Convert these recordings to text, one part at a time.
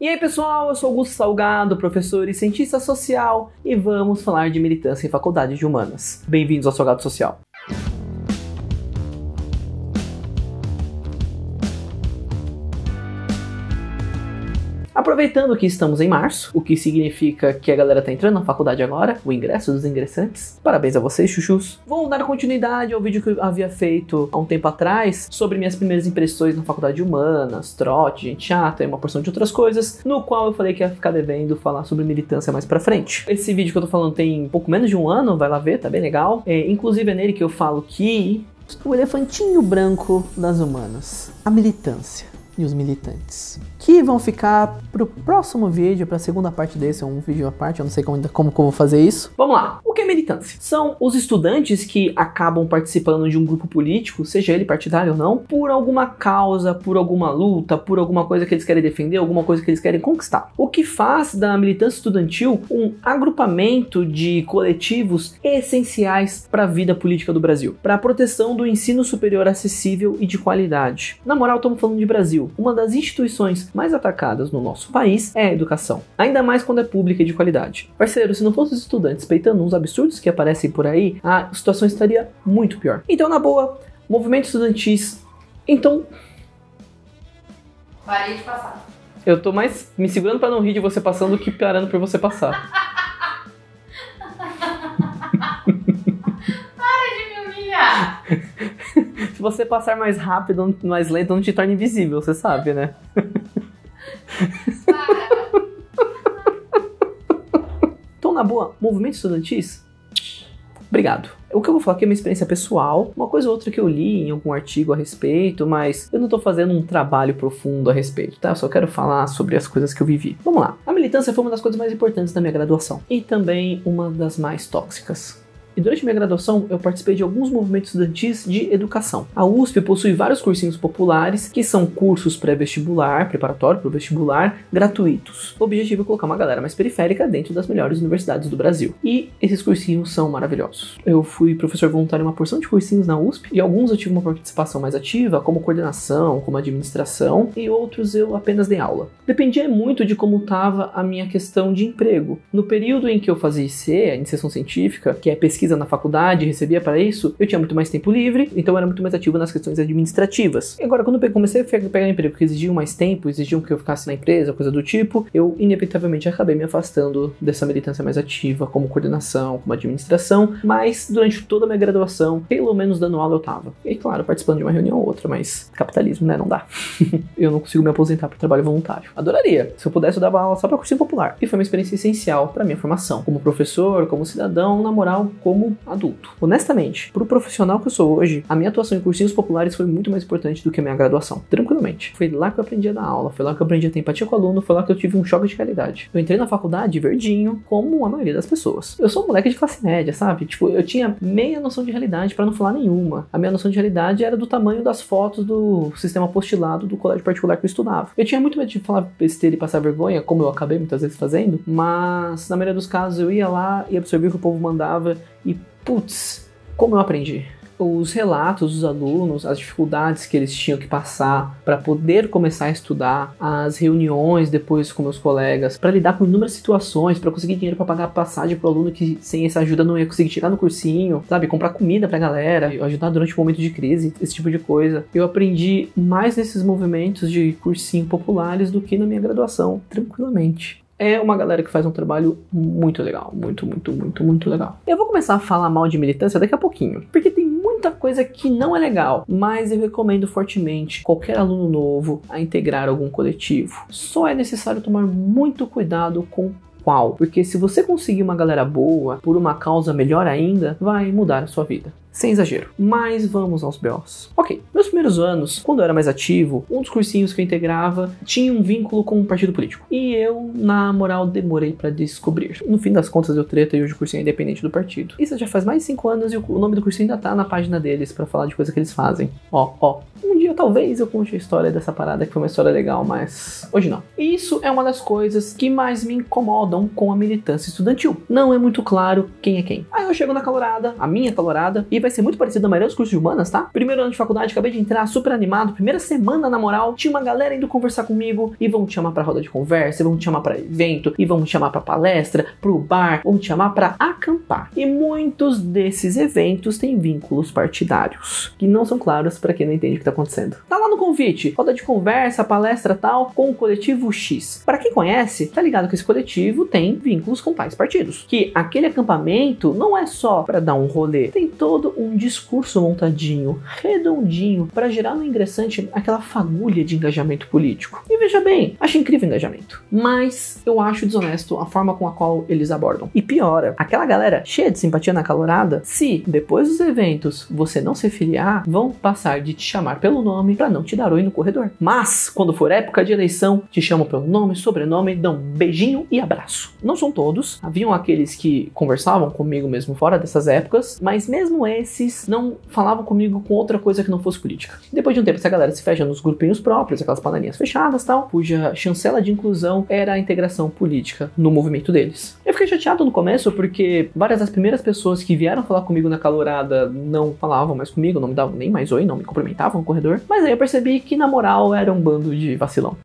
E aí pessoal, eu sou Augusto Salgado, professor e cientista social, e vamos falar de militância em faculdade de humanas. Bem-vindos ao Salgado Social. Aproveitando que estamos em março, o que significa que a galera tá entrando na faculdade agora, o ingresso dos ingressantes. Parabéns a vocês, chuchus. Vou dar continuidade ao vídeo que eu havia feito há um tempo atrás sobre minhas primeiras impressões na faculdade de humanas, trote, gente chata e uma porção de outras coisas, no qual eu falei que ia ficar devendo falar sobre militância mais pra frente. Esse vídeo que eu tô falando tem pouco menos de um ano, vai lá ver, tá bem legal. Inclusive é nele que eu falo que o elefantinho branco das humanas, a militância e os militantes, que vão ficar pro próximo vídeo, pra segunda parte desse, é um vídeo à parte, eu não sei como que eu vou fazer isso. Vamos lá, o que é militância? São os estudantes que acabam participando de um grupo político, seja ele partidário ou não, por alguma causa, por alguma luta, por alguma coisa que eles querem defender, alguma coisa que eles querem conquistar. O que faz da militância estudantil um agrupamento de coletivos essenciais para a vida política do Brasil, para a proteção do ensino superior acessível e de qualidade. Na moral, estamos falando de Brasil. Uma das instituições mais atacadas no nosso país é a educação, ainda mais quando é pública e de qualidade. Parceiro, se não fossem os estudantes peitando uns absurdos que aparecem por aí, a situação estaria muito pior. Então, na boa, movimento estudantis, então... Parei de passar. Eu tô mais me segurando pra não rir de você passando do que parando por você passar. Para de me humilhar! Se você passar mais rápido, mais lento, não te torna invisível, você sabe, né? Para! Então, na boa, movimento estudantis? Obrigado. O que eu vou falar aqui é minha experiência pessoal, uma coisa ou outra que eu li em algum artigo a respeito, mas eu não tô fazendo um trabalho profundo a respeito, tá? Eu só quero falar sobre as coisas que eu vivi. Vamos lá. A militância foi uma das coisas mais importantes da minha graduação e também uma das mais tóxicas. E durante minha graduação, eu participei de alguns movimentos estudantis de educação. A USP possui vários cursinhos populares, que são cursos pré-vestibular, preparatório para o vestibular, gratuitos. O objetivo é colocar uma galera mais periférica dentro das melhores universidades do Brasil. E esses cursinhos são maravilhosos. Eu fui professor voluntário em uma porção de cursinhos na USP, e alguns eu tive uma participação mais ativa, como coordenação, como administração, e outros eu apenas dei aula. Dependia muito de como estava a minha questão de emprego. No período em que eu fazia IC, a iniciação científica, que é pesquisa na faculdade, recebia para isso, eu tinha muito mais tempo livre, então eu era muito mais ativo nas questões administrativas. E agora, quando eu comecei a pegar emprego que exigiam mais tempo, exigiam que eu ficasse na empresa, coisa do tipo, eu inevitavelmente acabei me afastando dessa militância mais ativa, como coordenação, como administração, mas durante toda a minha graduação, pelo menos dando aula eu tava. E claro, participando de uma reunião ou outra, mas capitalismo, né? Não dá. Eu não consigo me aposentar por trabalho voluntário. Adoraria. Se eu pudesse, eu dava aula só para cursinho popular. E foi uma experiência essencial para minha formação, como professor, como cidadão, na moral, como adulto. Honestamente, pro profissional que eu sou hoje, a minha atuação em cursinhos populares foi muito mais importante do que a minha graduação. Tranquilamente. Foi lá que eu aprendi a dar aula, foi lá que eu aprendi a ter empatia com o aluno, foi lá que eu tive um choque de realidade. Eu entrei na faculdade verdinho, como a maioria das pessoas. Eu sou um moleque de classe média, sabe? Tipo, eu tinha meia noção de realidade pra não falar nenhuma. A minha noção de realidade era do tamanho das fotos do sistema apostilado do colégio particular que eu estudava. Eu tinha muito medo de falar besteira e passar vergonha, como eu acabei muitas vezes fazendo, mas na maioria dos casos eu ia lá e absorvia o que o povo mandava e putz, como eu aprendi. Os relatos dos alunos, as dificuldades que eles tinham que passar para poder começar a estudar, as reuniões depois com meus colegas, para lidar com inúmeras situações, para conseguir dinheiro para pagar a passagem pro aluno que sem essa ajuda não ia conseguir chegar no cursinho, sabe? Comprar comida pra galera, ajudar durante o momento de crise, esse tipo de coisa. Eu aprendi mais nesses movimentos de cursinho populares do que na minha graduação, tranquilamente. É uma galera que faz um trabalho muito legal, muito legal. Eu vou começar a falar mal de militância daqui a pouquinho, porque tem muita coisa que não é legal, mas eu recomendo fortemente qualquer aluno novo a integrar algum coletivo. Só é necessário tomar muito cuidado com qual, porque se você conseguir uma galera boa, por uma causa melhor ainda, vai mudar a sua vida. Sem exagero. Mas vamos aos BOs. Ok, meus primeiros anos, quando eu era mais ativo, um dos cursinhos que eu integrava tinha um vínculo com um partido político. E eu, na moral, demorei pra descobrir. No fim das contas, deu treta e hoje o cursinho é independente do partido. Isso já faz mais de 5 anos e o nome do cursinho ainda tá na página deles pra falar de coisa que eles fazem. Ó. Um dia talvez eu conte a história dessa parada, que foi uma história legal, mas hoje não. E isso é uma das coisas que mais me incomodam com a militância estudantil. Não é muito claro quem é quem. Aí eu chego na calorada, a minha calorada, e vai ser muito parecido na maioria dos cursos de humanas, tá? Primeiro ano de faculdade, acabei de entrar, super animado, primeira semana na moral, tinha uma galera indo conversar comigo, e vão te chamar pra roda de conversa, vão te chamar pra evento, e vão te chamar pra palestra, pro bar, vão te chamar pra acampar. E muitos desses eventos têm vínculos partidários, que não são claros pra quem não entende o que tá acontecendo. Tá lá no convite, roda de conversa, palestra tal, com o coletivo X. Pra quem conhece, tá ligado que esse coletivo tem vínculos com tais partidos. Que aquele acampamento não é só pra dar um rolê, tem todo um discurso montadinho, redondinho, pra gerar no ingressante aquela fagulha de engajamento político. E veja bem, acho incrível o engajamento, mas eu acho desonesto a forma com a qual eles abordam. E piora, aquela galera cheia de simpatia na calorada, se depois dos eventos você não se filiar, vão passar de te chamar pelo nome pra não te dar oi no corredor. Mas, quando for época de eleição, te chamam pelo nome, sobrenome, dão um beijinho e abraço. Não são todos, haviam aqueles que conversavam comigo mesmo fora dessas épocas, mas mesmo esses não falavam comigo com outra coisa que não fosse política. Depois de um tempo, essa galera se fecha nos grupinhos próprios, aquelas panelinhas fechadas e tal, cuja chancela de inclusão era a integração política no movimento deles. Eu fiquei chateado no começo porque várias das primeiras pessoas que vieram falar comigo na calorada não falavam mais comigo, não me davam nem mais oi, não me cumprimentavam no corredor, mas aí eu percebi que na moral era um bando de vacilão.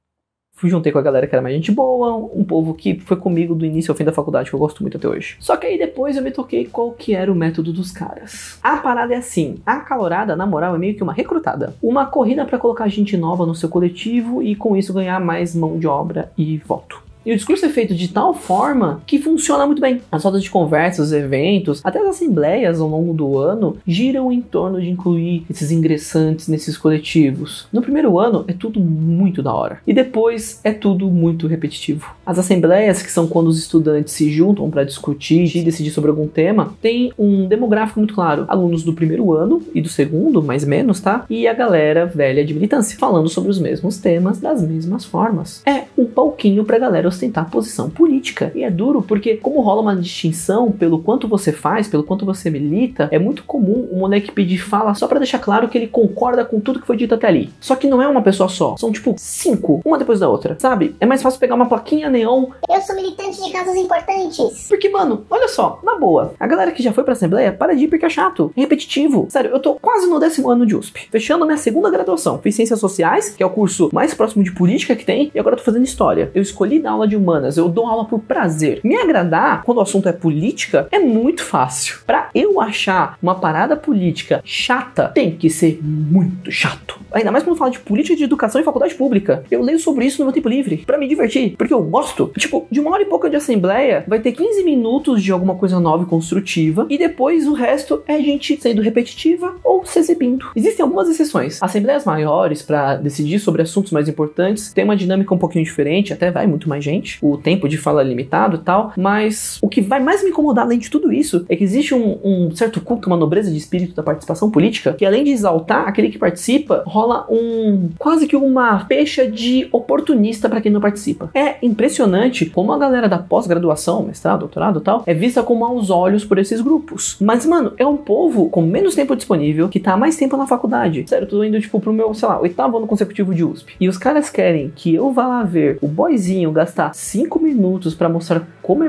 Fui juntei com a galera que era mais gente boa, um povo que foi comigo do início ao fim da faculdade, que eu gosto muito até hoje. Só que aí depois eu me toquei qual que era o método dos caras. A parada é assim, a calorada, na moral, é meio que uma recrutada. Uma corrida pra colocar gente nova no seu coletivo e com isso ganhar mais mão de obra e voto. E o discurso é feito de tal forma que funciona muito bem. As rodas de conversa, os eventos, até as assembleias ao longo do ano giram em torno de incluir esses ingressantes nesses coletivos. No primeiro ano é tudo muito da hora. E depois é tudo muito repetitivo. As assembleias, que são quando os estudantes se juntam para discutir e decidir sobre algum tema, tem um demográfico muito claro. Alunos do primeiro ano e do segundo, mais ou menos, tá? E a galera velha de militância, falando sobre os mesmos temas das mesmas formas. É um palquinho pra galera ostentar posição política. E é duro porque, como rola uma distinção pelo quanto você faz, pelo quanto você milita, é muito comum o moleque pedir fala só pra deixar claro que ele concorda com tudo que foi dito até ali. Só que não é uma pessoa só, são tipo 5, uma depois da outra, sabe? É mais fácil pegar uma plaquinha neon. Eu sou militante de causas importantes. Porque, mano, olha só, na boa, a galera que já foi pra assembleia, para de ir porque é chato, é repetitivo. Sério, eu tô quase no 10º ano de USP, fechando minha segunda graduação. Fiz Ciências Sociais, que é o curso mais próximo de política que tem, e agora eu tô fazendo História. Eu escolhi dar aula de humanas, eu dou aula por prazer. Me agradar, quando o assunto é política, é muito fácil. Pra eu achar uma parada política chata, tem que ser muito chato. Ainda mais quando fala de política de educação e faculdade pública. Eu leio sobre isso no meu tempo livre, pra me divertir, porque eu gosto. Tipo, de 1h e pouca de assembleia, vai ter 15 minutos de alguma coisa nova e construtiva, e depois o resto é gente sendo repetitiva ou se exibindo. Existem algumas exceções. Assembleias maiores, pra decidir sobre assuntos mais importantes, tem uma dinâmica um pouquinho diferente, até vai muito mais gente, o tempo de fala é limitado e tal, mas o que vai mais me incomodar além de tudo isso é que existe um certo culto, uma nobreza de espírito da participação política, que além de exaltar aquele que participa, rola quase que uma pecha de oportunista pra quem não participa. É impressionante como a galera da pós-graduação, mestrado, doutorado e tal, é vista com maus olhos por esses grupos. Mas, mano, é um povo com menos tempo disponível, que tá há mais tempo na faculdade. Sério, eu tô indo, tipo, pro meu, sei lá, 8º ano consecutivo de USP. E os caras querem que eu vá lá ver o boyzinho gastar 5 minutos pra mostrar como é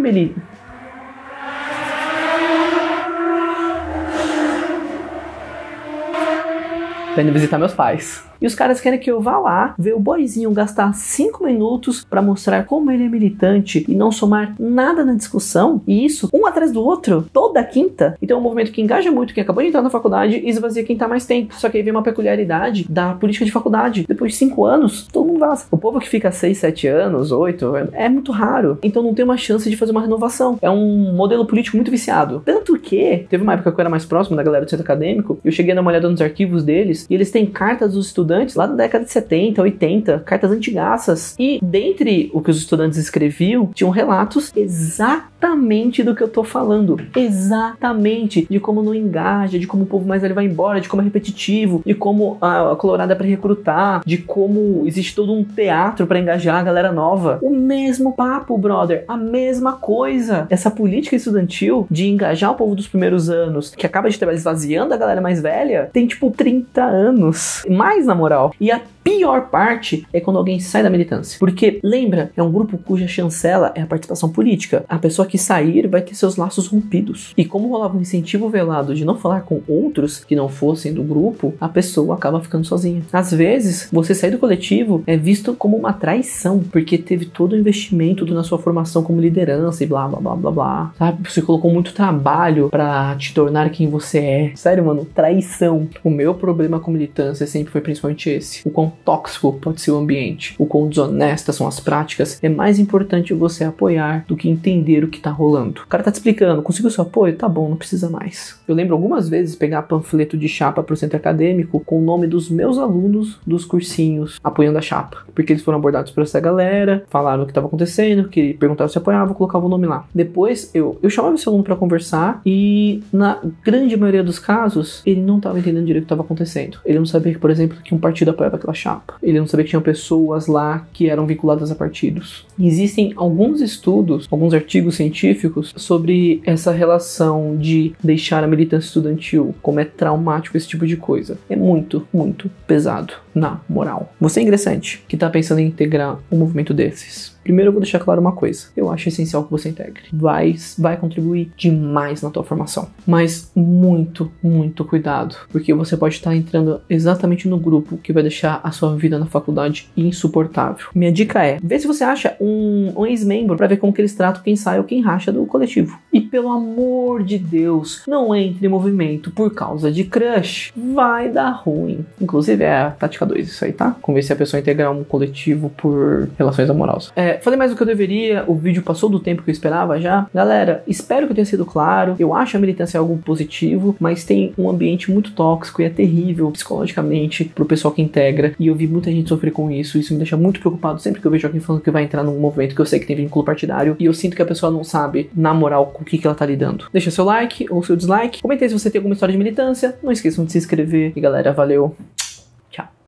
tá indo visitar meus pais. E os caras querem que eu vá lá, ver o boyzinho gastar 5 minutos pra mostrar como ele é militante e não somar nada na discussão. E isso, um atrás do outro, toda quinta. Então é um movimento que engaja muito quem acabou de entrar na faculdade e esvazia quem tá mais tempo. Só que aí vem uma peculiaridade da política de faculdade. Depois de 5 anos, todo mundo vaza. O povo que fica 6, 7 anos, 8, é muito raro. Então não tem uma chance de fazer uma renovação. É um modelo político muito viciado. Tanto que, teve uma época que eu era mais próximo da galera do centro acadêmico, eu cheguei a dar uma olhada nos arquivos deles, e eles têm cartas dos estudantes lá da década de 70, 80, cartas antigaças. E dentre o que os estudantes escreviam, tinham relatos exatamente do que eu tô falando. Exatamente. De como não engaja, de como o povo mais velho vai embora, de como é repetitivo, de como a colorada é pra recrutar, de como existe todo um teatro pra engajar a galera nova. O mesmo papo, brother. A mesma coisa. Essa política estudantil de engajar o povo dos primeiros anos, que acaba de estar esvaziando a galera mais velha, tem tipo 30 anos. Mais na moral. E a pior parte é quando alguém sai da militância. Porque, lembra, é um grupo cuja chancela é a participação política. A pessoa que sair vai ter seus laços rompidos. E como rolava um incentivo velado de não falar com outros que não fossem do grupo, a pessoa acaba ficando sozinha. Às vezes, você sair do coletivo é visto como uma traição, porque teve todo o investimento na sua formação como liderança e blá, blá, blá, blá, blá. Sabe? Você colocou muito trabalho pra te tornar quem você é. Sério, mano, traição. O meu problema com militância sempre foi principalmente esse. O quão tóxico pode ser o ambiente, o quão desonestas são as práticas. É mais importante você apoiar do que entender o que tá rolando. O cara tá te explicando, conseguiu seu apoio? Tá bom, não precisa mais. Eu lembro algumas vezes pegar panfleto de chapa pro centro acadêmico com o nome dos meus alunos dos cursinhos apoiando a chapa, porque eles foram abordados por essa galera, falaram o que estava acontecendo, que perguntaram se apoiava, colocava o nome lá. Depois eu chamava esse aluno pra conversar e na grande maioria dos casos ele não estava entendendo direito o que estava acontecendo. Ele não sabia que, por exemplo, que um partido apoiava aquela chapa. Ele não sabia que tinham pessoas lá que eram vinculadas a partidos. Existem alguns estudos, alguns artigos científicos sobre essa relação de deixar a militância estudantil, como é traumático esse tipo de coisa. É muito, muito pesado na moral. Você é ingressante que está pensando em integrar um movimento desses. Primeiro eu vou deixar claro uma coisa. Eu acho essencial que você integre. Vai contribuir demais na tua formação. Mas muito, muito cuidado. Porque você pode estar entrando exatamente no grupo que vai deixar a sua vida na faculdade insuportável. Minha dica é, vê se você acha um ex-membro para ver como que eles tratam quem sai ou quem racha do coletivo. E pelo amor de Deus, não entre em movimento por causa de crush. Vai dar ruim. Inclusive é a tática 2 isso aí, tá? Convencer a pessoa a integrar um coletivo por relações amorosas. Falei mais do que eu deveria, o vídeo passou do tempo que eu esperava já. Galera, espero que eu tenha sido claro. Eu acho a militância algo positivo, mas tem um ambiente muito tóxico e é terrível psicologicamente pro pessoal que integra. E eu vi muita gente sofrer com isso. Isso me deixa muito preocupado sempre que eu vejo alguém falando que vai entrar num movimento que eu sei que tem vínculo partidário. E eu sinto que a pessoa não sabe, na moral, com o que ela tá lidando. Deixa seu like ou seu dislike. Comente aí se você tem alguma história de militância. Não esqueçam de se inscrever. E galera, valeu.